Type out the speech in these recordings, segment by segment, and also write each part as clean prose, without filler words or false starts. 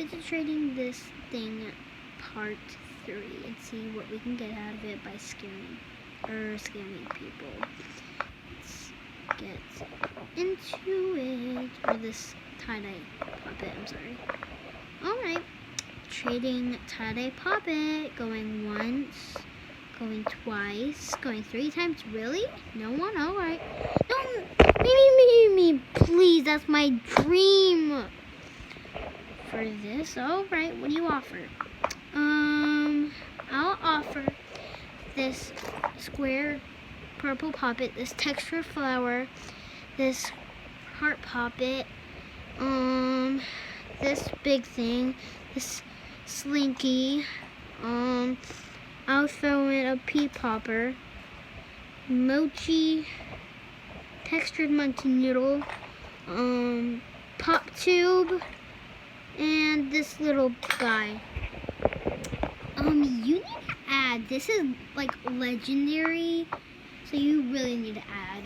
fidget trading this thing part 3 and see what we can get out of it by scamming people. Let's get into it. Or this tie-dye puppet, I'm sorry. Alright. Trading tie-dye puppet. Going once. Going twice. Going 3 times. Really? No one? Alright. No, me. Please, that's my dream. For this, alright. What do you offer? I'll offer this square purple puppet, this textured flower, this heart puppet, this big thing, this slinky, I'll throw in a pea popper, mochi, textured monkey noodle, pop tube, and this little guy. You need to add, this is like legendary, so you really need to add.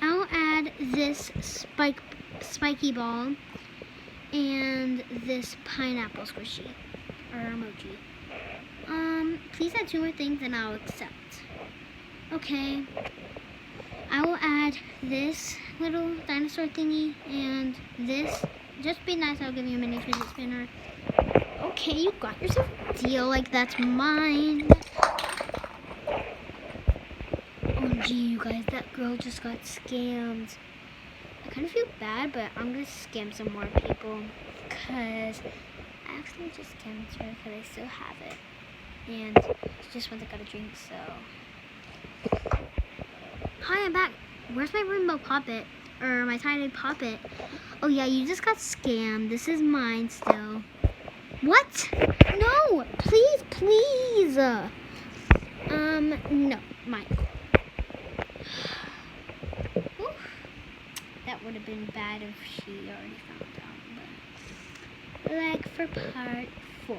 I'll add this spiky ball and this pineapple squishy or emoji. Please add 2 more things and I'll accept. Okay. I will add this little dinosaur thingy and this. Just be nice, I'll give you a mini fidget spinner. Okay, you got yourself a deal, like that's mine. Oh gee, you guys, that girl just got scammed. I kind of feel bad, but I'm gonna scam some more people because I actually just scammed her because I still have it. And she just went to get a drink, so. Hi, I'm back. Where's my rainbow puppet? Or my tiny puppet? Oh yeah, you just got scammed. This is mine still. What? No! Please! No, mine. Oof. That would have been bad if she already found out, but like for part 4.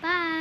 Bye!